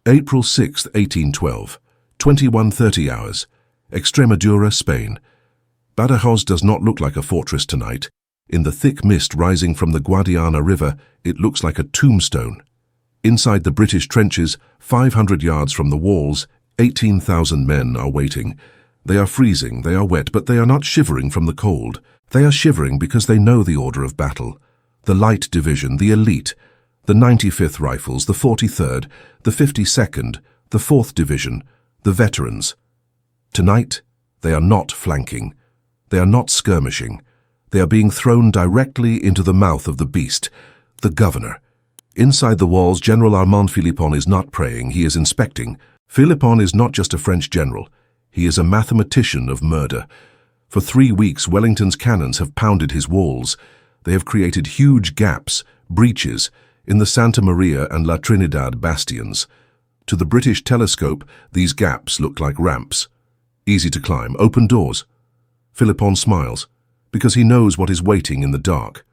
April 6, 1812, 21:30 hours, Extremadura, Spain. Badajoz does not look like a fortress tonight. In the thick mist rising from the Guadiana River, it looks like a tombstone. Inside the British trenches, 500 yards from the walls, 18,000 men are waiting. They are freezing, they are wet, but they are not shivering from the cold. They are shivering because they know the order of battle. The Light Division, the elite, the 95th Rifles, the 43rd, the 52nd, the 4th Division, the veterans. Tonight, they are not flanking. They are not skirmishing. They are being thrown directly into the mouth of the beast, the governor. Inside the walls, General Armand Philippon is not praying, he is inspecting. Philippon is not just a French general. He is a mathematician of murder. For 3 weeks, Wellington's cannons have pounded his walls. They have created huge gaps, breaches, in the Santa Maria and La Trinidad bastions. To the British telescope, these gaps look like ramps. Easy to climb, open doors. Philippon smiles, because he knows what is waiting in the dark.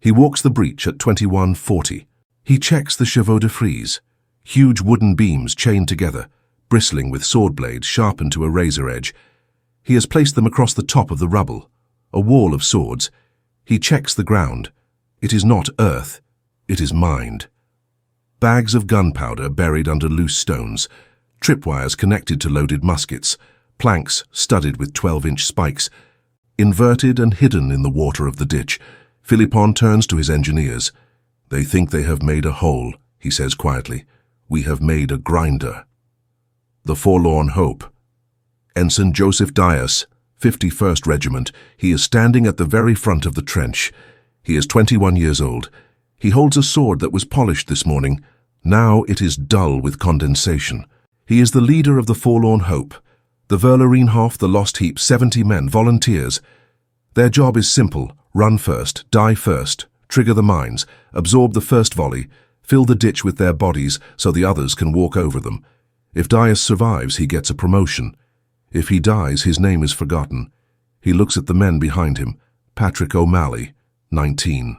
He walks the breach at 21:40. He checks the Chevaux-de-frise, huge wooden beams chained together, bristling with sword blades sharpened to a razor edge. He has placed them across the top of the rubble, a wall of swords. He checks the ground. It is not earth, it is mined. Bags of gunpowder buried under loose stones, tripwires connected to loaded muskets, planks studded with 12-inch spikes. Inverted and hidden in the water of the ditch, Philippon turns to his engineers. "They think they have made a hole," he says quietly. "We have made a grinder." The forlorn hope. Ensign Joseph Dias, 51st Regiment. He is standing at the very front of the trench. He is 21 years old. He holds a sword that was polished this morning. Now it is dull with condensation. He is the leader of the forlorn hope. The Verloreenhof, the Lost Heap, 70 men, volunteers. Their job is simple: run first, die first, trigger the mines, absorb the first volley, fill the ditch with their bodies so the others can walk over them. If Dias survives, he gets a promotion. If he dies, his name is forgotten. He looks at the men behind him. Patrick O'Malley, 19.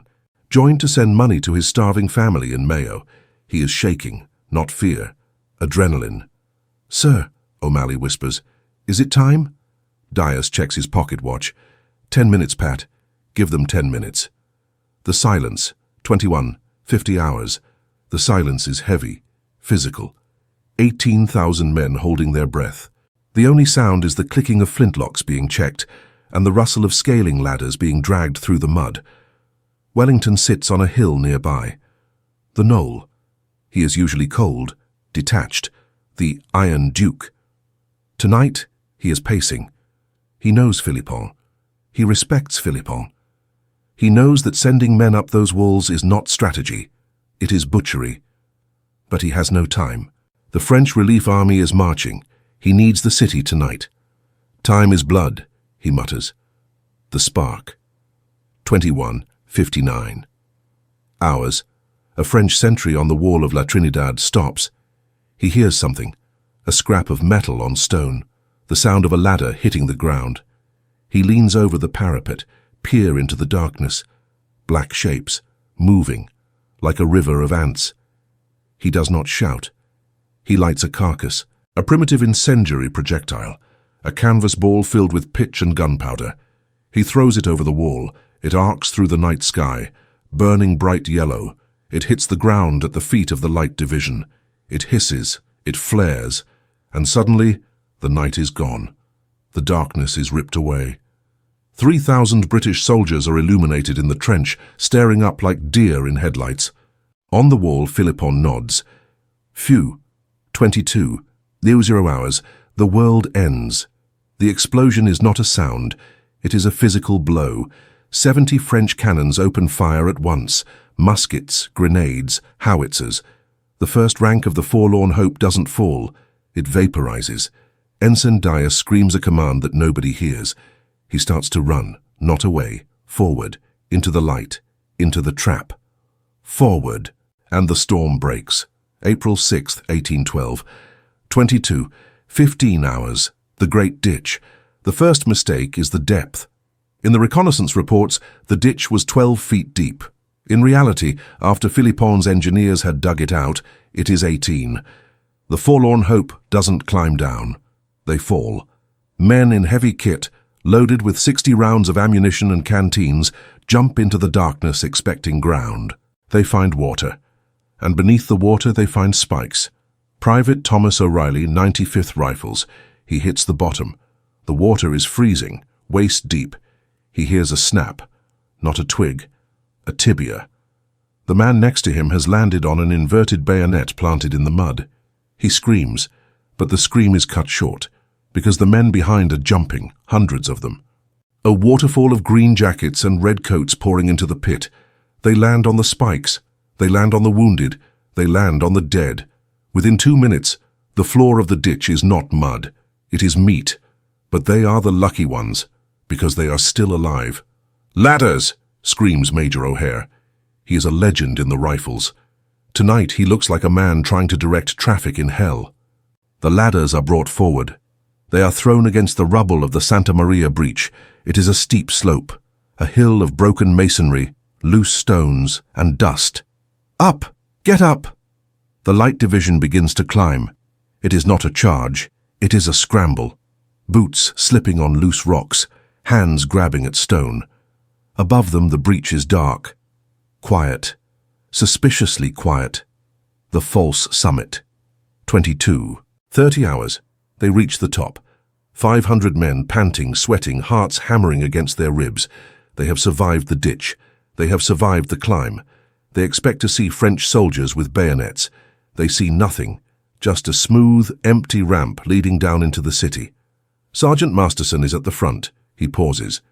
Joined to send money to his starving family in Mayo. He is shaking, not fear, adrenaline. "Sir," O'Malley whispers, "is it time?" Dias checks his pocket watch. 10 minutes, Pat. Give them 10 minutes. The silence, 21:50 hours. The silence is heavy, physical. 18,000 men holding their breath. The only sound is the clicking of flintlocks being checked and the rustle of scaling ladders being dragged through the mud. Wellington sits on a hill nearby. The knoll. He is usually cold, detached, the Iron Duke. Tonight, he is pacing. He knows Philippon. He respects Philippon. He knows that sending men up those walls is not strategy. It is butchery. But he has no time. The French relief army is marching. He needs the city tonight. "Time is blood," he mutters. The spark. 21:59. Hours. A French sentry on the wall of La Trinidad stops. He hears something. A scrap of metal on stone. The sound of a ladder hitting the ground. He leans over the parapet, peer into the darkness. Black shapes, moving, like a river of ants. He does not shout. He lights a carcass, a primitive incendiary projectile, a canvas ball filled with pitch and gunpowder. He throws it over the wall. It arcs through the night sky, burning bright yellow. It hits the ground at the feet of the Light Division. It hisses, it flares, and suddenly the night is gone. The darkness is ripped away. 3,000 British soldiers are illuminated in the trench, staring up like deer in headlights. On the wall, Philippon nods. Phew. 22:00 hours. The world ends. The explosion is not a sound. It is a physical blow. 70 French cannons open fire at once. Muskets, grenades, howitzers. The first rank of the forlorn hope doesn't fall. It vaporizes. Ensign Dias screams a command that nobody hears. He starts to run, not away, forward, into the light, into the trap. Forward, and the storm breaks. April 6, 1812. 22:15 hours. The Great Ditch. The first mistake is the depth. In the reconnaissance reports, the ditch was 12 feet deep. In reality, after Philippon's engineers had dug it out, it is 18. The forlorn hope doesn't climb down. They fall. Men in heavy kit, loaded with 60 rounds of ammunition and canteens, jump into the darkness expecting ground. They find water. And beneath the water they find spikes. Private Thomas O'Reilly, 95th Rifles. He hits the bottom. The water is freezing, waist deep. He hears a snap. Not a twig. A tibia. The man next to him has landed on an inverted bayonet planted in the mud. He screams, but the scream is cut short, because the men behind are jumping, hundreds of them. A waterfall of green jackets and red coats pouring into the pit. They land on the spikes. They land on the wounded. They land on the dead. Within 2 minutes, the floor of the ditch is not mud. It is meat. But they are the lucky ones, because they are still alive. "Ladders!" screams Major O'Hare. He is a legend in the Rifles. Tonight he looks like a man trying to direct traffic in hell. The ladders are brought forward. They are thrown against the rubble of the Santa Maria breach. It is a steep slope, a hill of broken masonry, loose stones, and dust. "Up! Get up!" The light division begins to climb. It is not a charge, it is a scramble. Boots slipping on loose rocks, hands grabbing at stone. Above them the breach is dark. Quiet. Suspiciously quiet. The false summit. 30 hours. They reach the top. 500 men panting, sweating, hearts hammering against their ribs. They have survived the ditch. They have survived the climb. They expect to see French soldiers with bayonets. They see nothing, just a smooth, empty ramp leading down into the city. Sergeant Masterson is at the front. He pauses.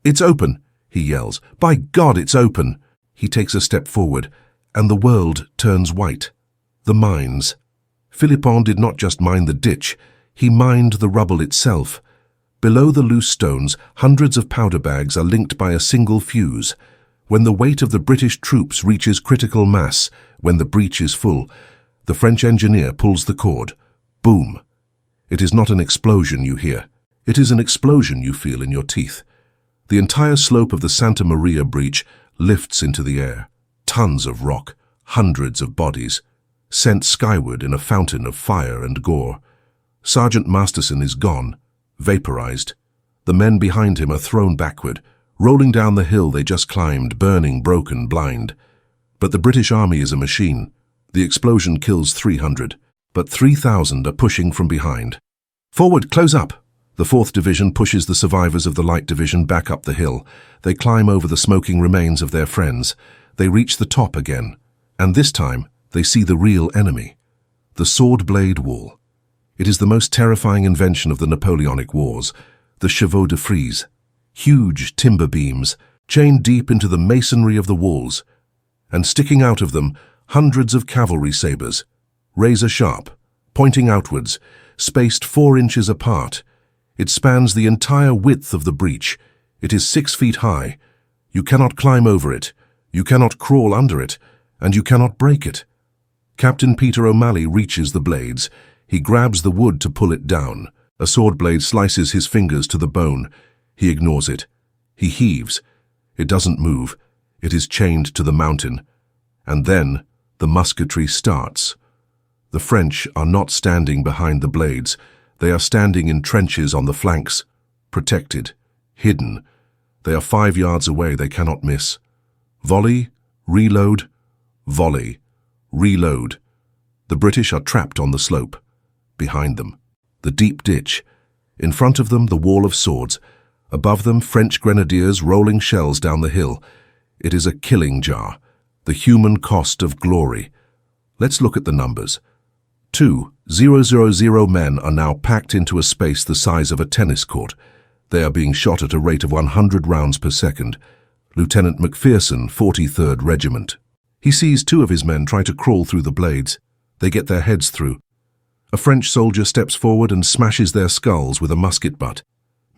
"It's open," he yells. "By God, it's open!" He takes a step forward, and the world turns white. The mines. Philippon did not just mine the ditch, he mined the rubble itself. Below the loose stones, hundreds of powder bags are linked by a single fuse. When the weight of the British troops reaches critical mass, when the breach is full, the French engineer pulls the cord. Boom. It is not an explosion you hear. It is an explosion you feel in your teeth. The entire slope of the Santa Maria breach lifts into the air. Tons of rock, hundreds of bodies, sent skyward in a fountain of fire and gore. Sergeant Masterson is gone, vaporized. The men behind him are thrown backward, rolling down the hill they just climbed, burning, broken, blind. But the British Army is a machine. The explosion kills 300, but 3,000 are pushing from behind. "Forward, close up!" The 4th Division pushes the survivors of the Light Division back up the hill. They climb over the smoking remains of their friends. They reach the top again, and this time they see the real enemy. The sword blade wall. It is the most terrifying invention of the Napoleonic Wars, the Chevaux-de-frise. Huge timber beams, chained deep into the masonry of the walls, and sticking out of them, hundreds of cavalry sabres, razor-sharp, pointing outwards, spaced 4 inches apart. It spans the entire width of the breach. It is 6 feet high. You cannot climb over it. You cannot crawl under it, and you cannot break it. Captain Peter O'Malley reaches the blades. He grabs the wood to pull it down. A sword blade slices his fingers to the bone. He ignores it. He heaves. It doesn't move. It is chained to the mountain. And then the musketry starts. The French are not standing behind the blades. They are standing in trenches on the flanks, protected, hidden. They are 5 yards away. They cannot miss. Volley, reload, volley, reload. The British are trapped on the slope. Behind them, the deep ditch. In front of them, the wall of swords. Above them, French grenadiers rolling shells down the hill. It is a killing jar, the human cost of glory. Let's look at the numbers. 2,000 men are now packed into a space the size of a tennis court. They are being shot at a rate of 100 rounds per second. Lieutenant McPherson, 43rd Regiment. He sees 2 of his men try to crawl through the blades. They get their heads through. A French soldier steps forward and smashes their skulls with a musket butt.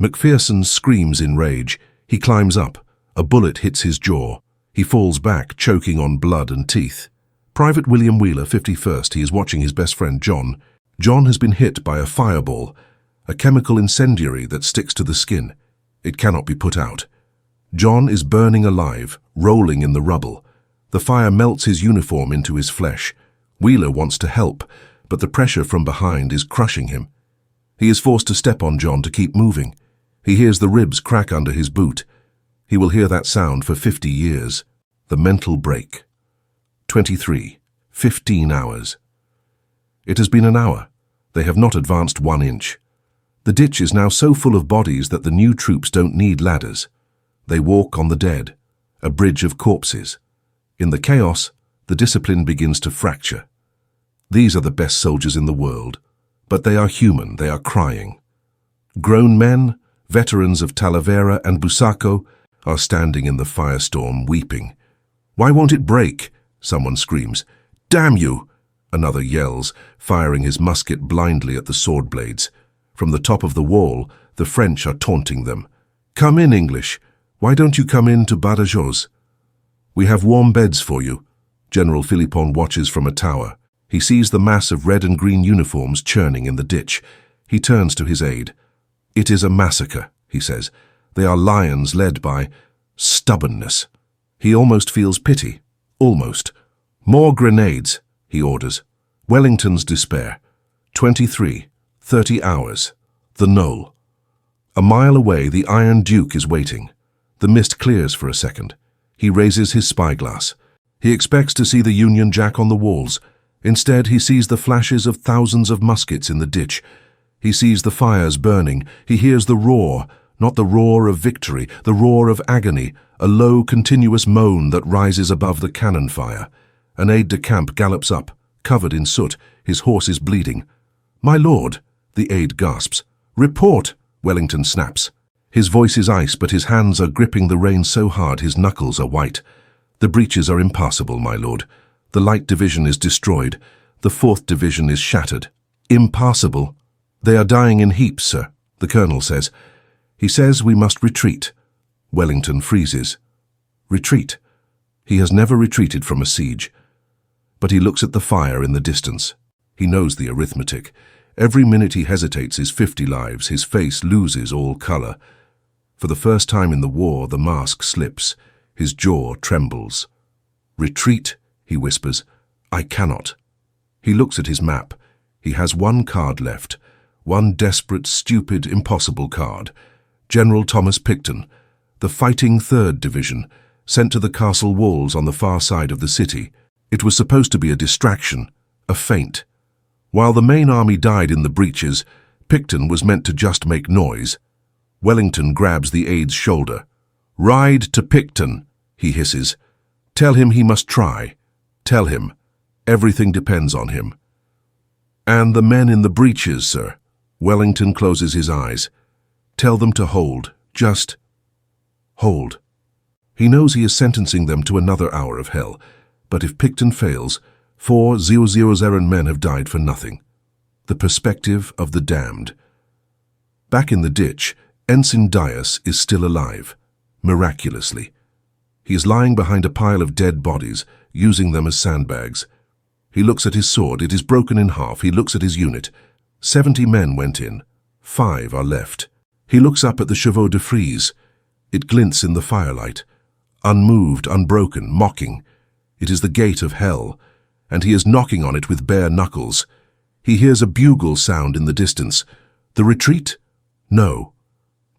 McPherson screams in rage. He climbs up. A bullet hits his jaw. He falls back, choking on blood and teeth. Private William Wheeler, 51st, he is watching his best friend John. John has been hit by a fireball, a chemical incendiary that sticks to the skin. It cannot be put out. John is burning alive, rolling in the rubble. The fire melts his uniform into his flesh. Wheeler wants to help, but the pressure from behind is crushing him. He is forced to step on John to keep moving. He hears the ribs crack under his boot. He will hear that sound for 50 years. The mental break. 23. 15 hours. It has been an hour. They have not advanced 1 inch. The ditch is now so full of bodies that the new troops don't need ladders. They walk on the dead, a bridge of corpses. In the chaos, the discipline begins to fracture. These are the best soldiers in the world, but they are human, they are crying. Grown men, veterans of Talavera and Busaco, are standing in the firestorm weeping. "Why won't it break?" someone screams. "Damn you!" another yells, firing his musket blindly at the sword blades. From the top of the wall, the French are taunting them. "Come in, English. Why don't you come in to Badajoz? We have warm beds for you." General Philippon watches from a tower. He sees the mass of red and green uniforms churning in the ditch. He turns to his aide. "It is a massacre," he says. "They are lions led by stubbornness." He almost feels pity. Almost. "More grenades," he orders. Wellington's despair. 23. 30 hours. The knoll. A mile away, the Iron Duke is waiting. The mist clears for a second. He raises his spyglass. He expects to see the Union Jack on the walls. Instead, he sees the flashes of thousands of muskets in the ditch. He sees the fires burning. He hears the roar, not the roar of victory, the roar of agony, a low, continuous moan that rises above the cannon fire. An aide-de-camp gallops up, covered in soot. His horse is bleeding. "My lord," the aide gasps. "Report," Wellington snaps. His voice is ice, but his hands are gripping the rein so hard his knuckles are white. "The breaches are impassable, my lord. The Light Division is destroyed. The 4th Division is shattered." "Impassable?" "They are dying in heaps, sir," the colonel says. He says we must retreat. Wellington freezes. Retreat? He has never retreated from a siege. But he looks at the fire in the distance. He knows the arithmetic. Every minute he hesitates is 50 lives. His face loses all color. For the first time in the war, the mask slips. His jaw trembles. "Retreat," he whispers. "I cannot." He looks at his map. He has one card left. One desperate, stupid, impossible card. General Thomas Picton, the fighting 3rd Division, sent to the castle walls on the far side of the city. It was supposed to be a distraction, a feint. While the main army died in the breaches, Picton was meant to just make noise. Wellington grabs the aide's shoulder. "Ride to Picton," he hisses. "Tell him he must try. Tell him. Everything depends on him." "And the men in the breaches, sir." Wellington closes his eyes. "Tell them to hold. Just hold." He knows he is sentencing them to another hour of hell. But if Picton fails, 4,000 men have died for nothing. The perspective of the damned. Back in the ditch, Ensign Dias is still alive, miraculously. He is lying behind a pile of dead bodies, using them as sandbags. He looks at his sword. It is broken in half. He looks at his unit. 70 men went in. 5 are left. He looks up at the Chevaux-de-frise. It glints in the firelight. Unmoved, unbroken, mocking. It is the gate of hell, and he is knocking on it with bare knuckles. He hears a bugle sound in the distance. The retreat? No.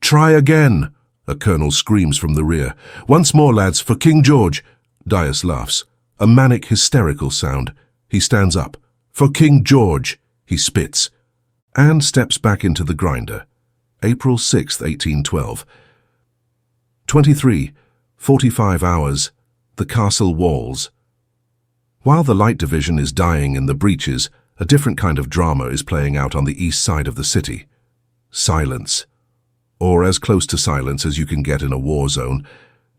"Try again," a colonel screams from the rear. "Once more, lads, for King George." Dias laughs. A manic, hysterical sound. He stands up. "For King George," he spits, and steps back into the grinder. April 6, 1812. 23. 45 hours. The castle walls. While the Light Division is dying in the breaches, a different kind of drama is playing out on the east side of the city. Silence. Or as close to silence as you can get in a war zone.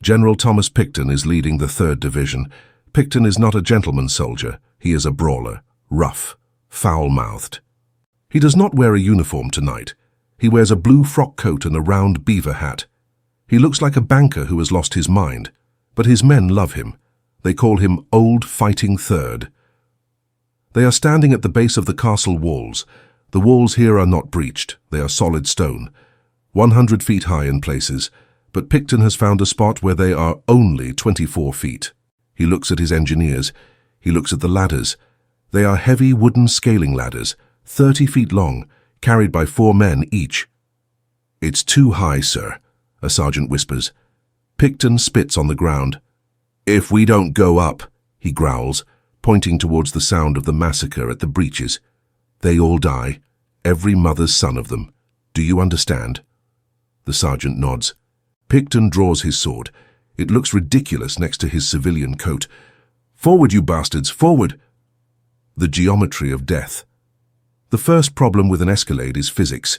General Thomas Picton is leading the 3rd Division. Picton is not a gentleman soldier. He is a brawler, rough, foul-mouthed. He does not wear a uniform tonight. He wears a blue frock coat and a round beaver hat. He looks like a banker who has lost his mind. But his men love him. They call him Old Fighting Third. They are standing at the base of the castle walls. The walls here are not breached. They are solid stone, 100 feet high in places, but Picton has found a spot where they are only 24 feet. He looks at his engineers. He looks at the ladders. They are heavy wooden scaling ladders, 30 feet long, carried by 4 men each. "It's too high, sir," a sergeant whispers. Picton spits on the ground. "If we don't go up," he growls, pointing towards the sound of the massacre at the breaches. "They all die, every mother's son of them. Do you understand?" The sergeant nods. Picton draws his sword. It looks ridiculous next to his civilian coat. "Forward, you bastards, forward!" The geometry of death. The first problem with an escalade is physics.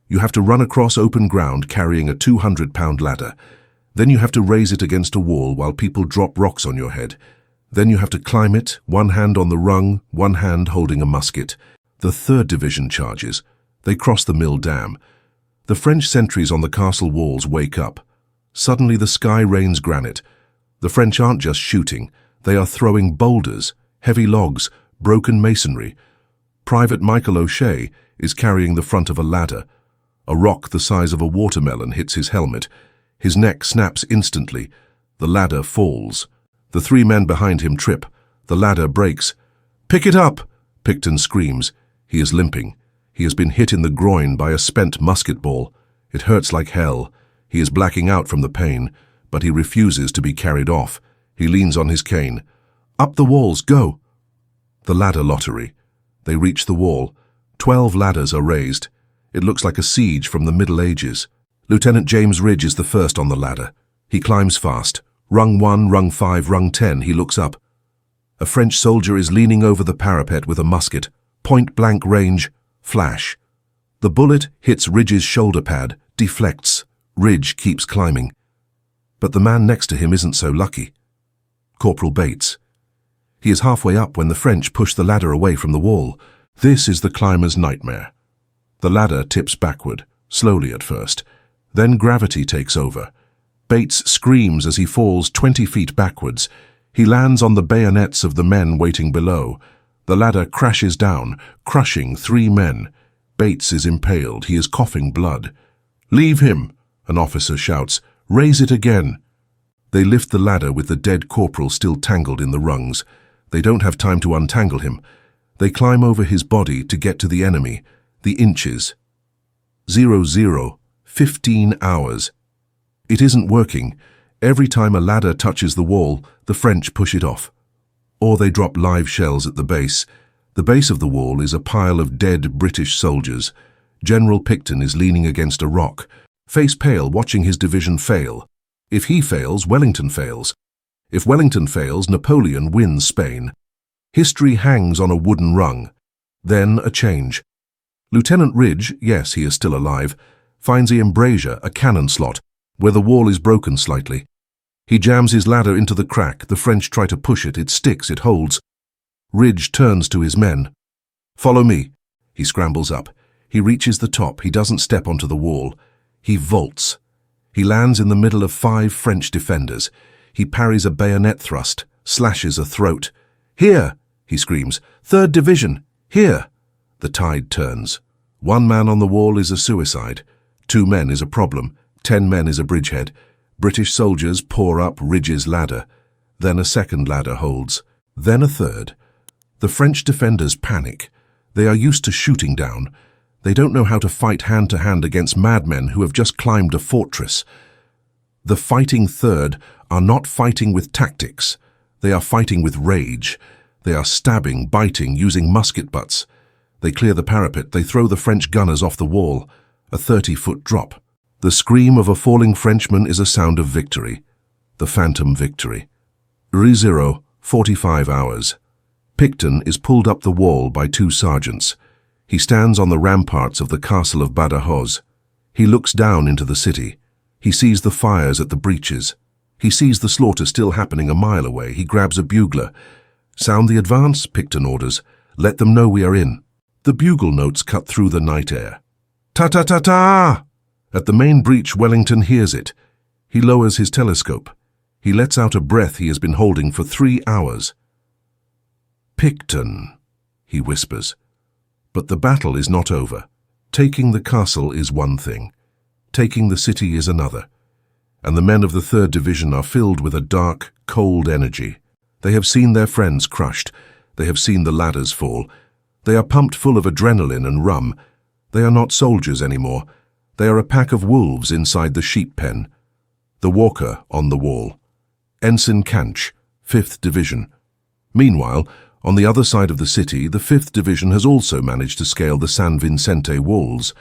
You have to run across open ground carrying a 200-pound ladder. Then you have to raise it against a wall while people drop rocks on your head. Then you have to climb it, one hand on the rung, one hand holding a musket. The 3rd Division charges. They cross the mill dam. The French sentries on the castle walls wake up. Suddenly the sky rains granite. The French aren't just shooting. They are throwing boulders, heavy logs, broken masonry. Private Michael O'Shea is carrying the front of a ladder. A rock the size of a watermelon hits his helmet. His neck snaps instantly. The ladder falls. The 3 men behind him trip. The ladder breaks. "Pick it up!" Picton screams. He is limping. He has been hit in the groin by a spent musket ball. It hurts like hell. He is blacking out from the pain, but he refuses to be carried off. He leans on his cane. "Up the walls, go!" The ladder lottery. They reach the wall. 12 ladders are raised. It looks like a siege from the Middle Ages. Lieutenant James Ridge is the first on the ladder. He climbs fast. Rung 1, rung 5, rung 10, he looks up. A French soldier is leaning over the parapet with a musket. Point-blank range. Flash. The bullet hits Ridge's shoulder pad, deflects. Ridge keeps climbing. But the man next to him isn't so lucky. Corporal Bates. He is halfway up when the French push the ladder away from the wall. This is the climber's nightmare. The ladder tips backward, slowly at first. Then gravity takes over. Bates screams as he falls 20 feet backwards. He lands on the bayonets of the men waiting below. The ladder crashes down, crushing 3 men. Bates is impaled. He is coughing blood. "Leave him," an officer shouts. "Raise it again." They lift the ladder with the dead corporal still tangled in the rungs. They don't have time to untangle him. They climb over his body to get to the enemy, the inches. 00, 15 hours. It isn't working. Every time a ladder touches the wall, the French push it off. Or they drop live shells at the base. The base of the wall is a pile of dead British soldiers. General Picton is leaning against a rock, face pale, watching his division fail. If he fails, Wellington fails. If Wellington fails, Napoleon wins Spain. History hangs on a wooden rung. Then a change. Lieutenant Ridge, yes, he is still alive, finds a embrasure, a cannon slot, where the wall is broken slightly. He jams his ladder into the crack. The French try to push it. It sticks, it holds. Ridge turns to his men. "Follow me." He scrambles up. He reaches the top. He doesn't step onto the wall. He vaults. He lands in the middle of 5 French defenders. He parries a bayonet thrust, slashes a throat. "Here!" he screams. "3rd Division! Here!" The tide turns. 1 man on the wall is a suicide. 2 men is a problem. 10 men is a bridgehead. British soldiers pour up Ridge's ladder. Then a 2nd ladder holds. Then a 3rd. The French defenders panic. They are used to shooting down. They don't know how to fight hand-to-hand against madmen who have just climbed a fortress. The fighting 3rd are not fighting with tactics. They are fighting with rage. They are stabbing, biting, using musket butts. They clear the parapet. They throw the French gunners off the wall. A 30-foot drop. The scream of a falling Frenchman is a sound of victory. The phantom victory. Re-0, 45 hours. Picton is pulled up the wall by 2 sergeants. He stands on the ramparts of the castle of Badajoz. He looks down into the city. He sees the fires at the breaches. He sees the slaughter still happening a mile away. He grabs a bugler. "Sound the advance," Picton orders. "Let them know we are in." The bugle notes cut through the night air. "Ta-ta-ta-ta!" At the main breach, Wellington hears it. He lowers his telescope. He lets out a breath he has been holding for 3 hours. "Picton," he whispers. But the battle is not over. Taking the castle is one thing. Taking the city is another. And the men of the 3rd Division are filled with a dark, cold energy. They have seen their friends crushed. They have seen the ladders fall. They are pumped full of adrenaline and rum. They are not soldiers anymore. They are a pack of wolves inside the sheep pen. The walker on the wall. Ensign Canch, 5th Division. Meanwhile, on the other side of the city, the 5th Division has also managed to scale the San Vicente walls.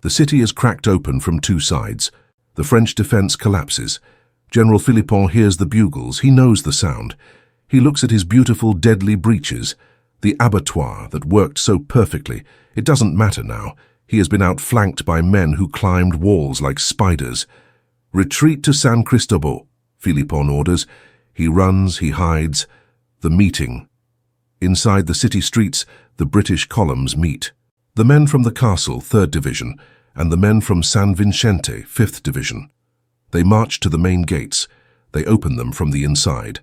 The city is cracked open from two sides. The French defense collapses. General Philippon hears the bugles. He knows the sound. He looks at his beautiful, deadly breeches, the abattoir that worked so perfectly. It doesn't matter now. He has been outflanked by men who climbed walls like spiders. Retreat to San Cristobal, Philippon orders. He runs, he hides. The meeting. Inside the city streets, the British columns meet. The men from the castle, 3rd Division, and the men from San Vicente, 5th Division. They march to the main gates. They open them from the inside.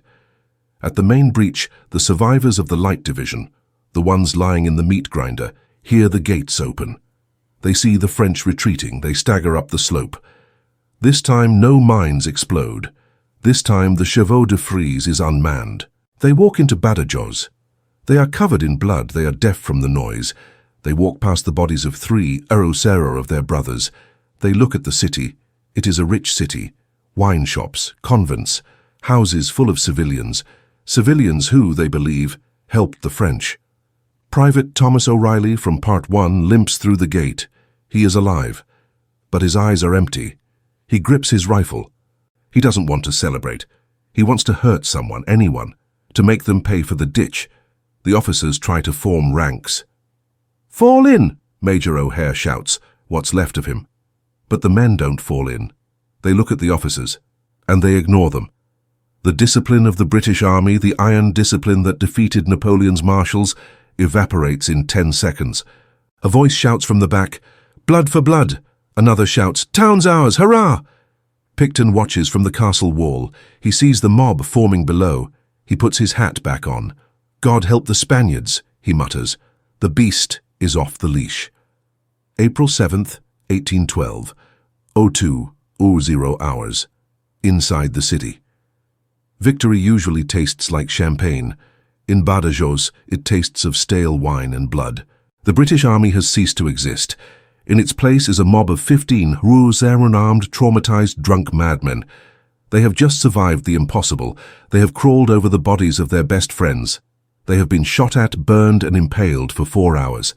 At the main breach, the survivors of the Light Division, the ones lying in the meat grinder, hear the gates open. They see the French retreating. They stagger up the slope. This time no mines explode. This time the Chevaux-de-frise is unmanned. They walk into Badajoz. They are covered in blood. They are deaf from the noise. They walk past the bodies of 3 arrocero of their brothers. They look at the city. It is a rich city. Wine shops, convents, houses full of civilians. Civilians who, they believe, helped the French. Private Thomas O'Reilly from Part 1 limps through the gate. He is alive, but his eyes are empty. He grips his rifle. He doesn't want to celebrate. He wants to hurt someone, anyone, to make them pay for the ditch. The officers try to form ranks. "Fall in!" Major O'Hare shouts, what's left of him. But the men don't fall in. They look at the officers, and they ignore them. The discipline of the British Army, the iron discipline that defeated Napoleon's marshals, evaporates in 10 seconds. A voice shouts from the back, "Blood for blood!" Another shouts, "Town's ours, hurrah!" Picton watches from the castle wall. He sees the mob forming below. He puts his hat back on. "God help the Spaniards," he mutters. The beast is off the leash. April 7th, 1812, 02:00 hours. Inside the city. Victory usually tastes like champagne. In Badajoz, it tastes of stale wine and blood. The British Army has ceased to exist. In its place is a mob of 15 unarmed, traumatized, drunk madmen. They have just survived the impossible. They have crawled over the bodies of their best friends. They have been shot at, burned, and impaled for 4 hours.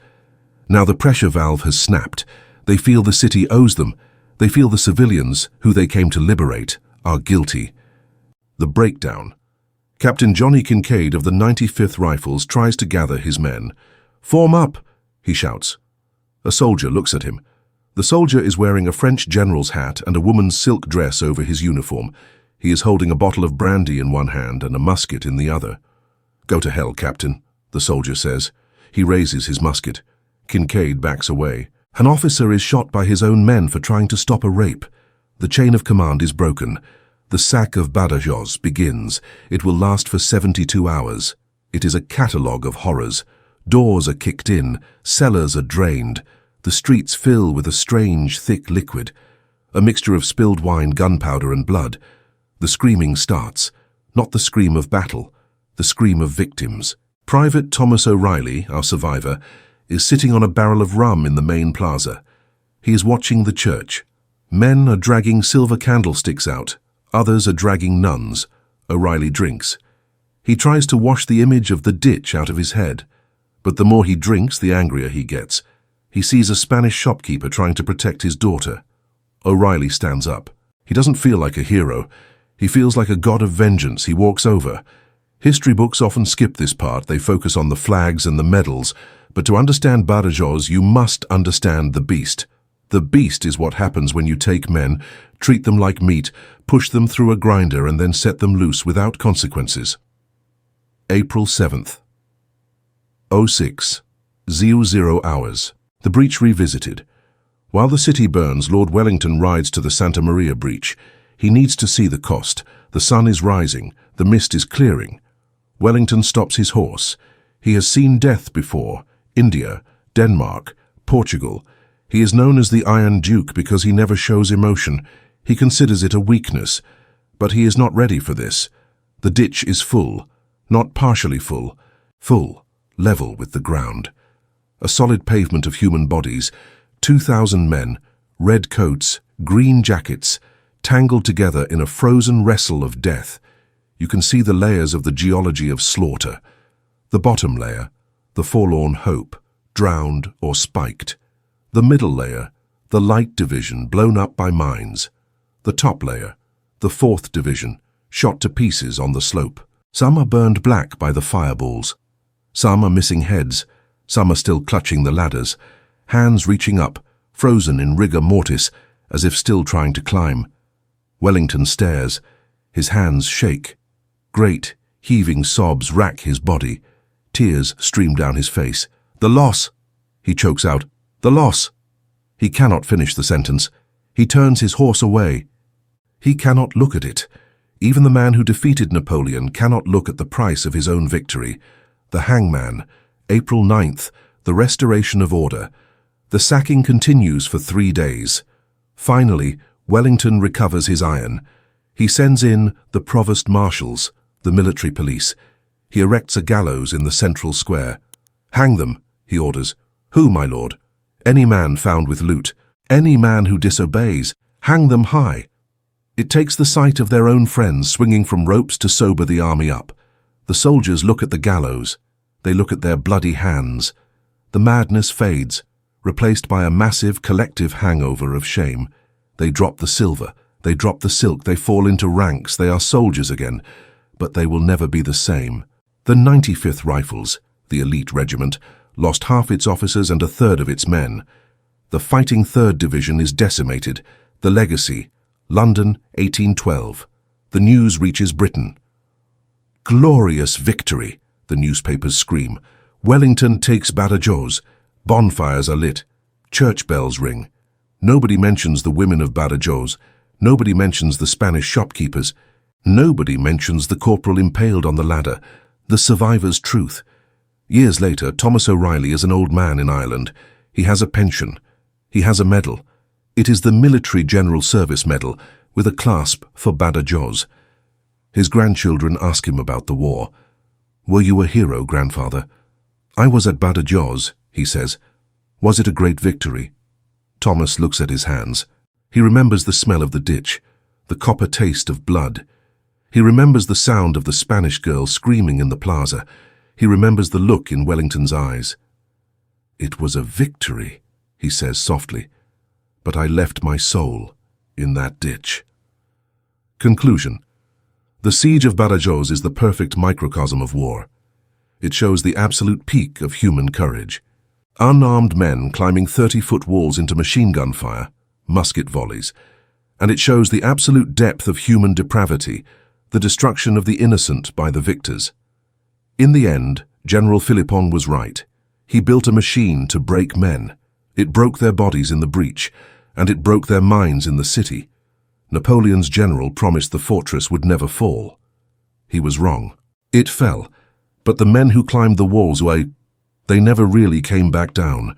Now the pressure valve has snapped. They feel the city owes them. They feel the civilians, who they came to liberate, are guilty. The breakdown. Captain Johnny Kincaid of the 95th Rifles tries to gather his men. "Form up," he shouts. A soldier looks at him. The soldier is wearing a French general's hat and a woman's silk dress over his uniform. He is holding a bottle of brandy in one hand and a musket in the other. "Go to hell, Captain," the soldier says. He raises his musket. Kincaid backs away. An officer is shot by his own men for trying to stop a rape. The chain of command is broken. The sack of Badajoz begins. It will last for 72 hours. It is a catalogue of horrors. Doors are kicked in. Cellars are drained. The streets fill with a strange, thick liquid. A mixture of spilled wine, gunpowder, and blood. The screaming starts. Not the scream of battle. The scream of victims. Private Thomas O'Reilly, our survivor, is sitting on a barrel of rum in the main plaza. He is watching the church. Men are dragging silver candlesticks out. Others are dragging nuns. O'Reilly drinks. He tries to wash the image of the ditch out of his head. But the more he drinks, the angrier he gets. He sees a Spanish shopkeeper trying to protect his daughter. O'Reilly stands up. He doesn't feel like a hero. He feels like a god of vengeance. He walks over. History books often skip this part. They focus on the flags and the medals. But to understand Badajoz, you must understand the beast. The beast is what happens when you take men, treat them like meat, push them through a grinder, and then set them loose without consequences. April 7th. 06:00 hours. The breach revisited. While the city burns, Lord Wellington rides to the Santa Maria breach. He needs to see the cost. The sun is rising. The mist is clearing. Wellington stops his horse. He has seen death before. India, Denmark, Portugal. He is known as the Iron Duke because he never shows emotion. He considers it a weakness. But he is not ready for this. The ditch is full, not partially full. full, level with the ground. A solid pavement of human bodies, 2,000 men, red coats, green jackets, tangled together in a frozen wrestle of death. You can see the layers of the geology of slaughter. The bottom layer, the forlorn hope, drowned or spiked. The middle layer, the light division blown up by mines. The top layer, the 4th division, shot to pieces on the slope. Some are burned black by the fireballs. Some are missing heads. Some are still clutching the ladders, hands reaching up, frozen in rigor mortis, as if still trying to climb. Wellington stares. His hands shake. Great, heaving sobs rack his body. Tears stream down his face. "The loss!" he chokes out. "The loss!" He cannot finish the sentence. He turns his horse away. He cannot look at it. Even the man who defeated Napoleon cannot look at the price of his own victory. The hangman, April 9th, the restoration of order. The sacking continues for 3 days. Finally, Wellington recovers his iron. He sends in the provost marshals, the military police. He erects a gallows in the central square. "Hang them," he orders. "Who, my lord?" "Any man found with loot. Any man who disobeys. Hang them high." It takes the sight of their own friends swinging from ropes to sober the army up. The soldiers look at the gallows. They look at their bloody hands. The madness fades, replaced by a massive collective hangover of shame. They drop the silver. They drop the silk. They fall into ranks. They are soldiers again. But they will never be the same. The 95th Rifles, the elite regiment, lost half its officers and a third of its men. The fighting 3rd Division is decimated. The legacy, London, 1812. The news reaches Britain. "Glorious victory," the newspapers scream. "Wellington takes Badajoz. Bonfires are lit. Church bells ring. Nobody mentions the women of Badajoz. Nobody mentions the Spanish shopkeepers. Nobody mentions the corporal impaled on the ladder, the survivor's truth." Years later, Thomas O'Reilly is an old man in Ireland. He has a pension. He has a medal. It is the Military General Service Medal, with a clasp for Badajoz. His grandchildren ask him about the war. "Were you a hero, grandfather?" "I was at Badajoz," he says. "Was it a great victory?" Thomas looks at his hands. He remembers the smell of the ditch, the copper taste of blood. He remembers the sound of the Spanish girl screaming in the plaza. He remembers the look in Wellington's eyes. "It was a victory," he says softly, "but I left my soul in that ditch." Conclusion. The siege of Badajoz is the perfect microcosm of war. It shows the absolute peak of human courage. Unarmed men climbing 30-foot walls into machine gun fire, musket volleys, and it shows the absolute depth of human depravity, the destruction of the innocent by the victors. In the end, General Philippon was right. He built a machine to break men. It broke their bodies in the breach, and it broke their minds in the city. Napoleon's general promised the fortress would never fall. He was wrong. It fell, but the men who climbed the walls they never really came back down.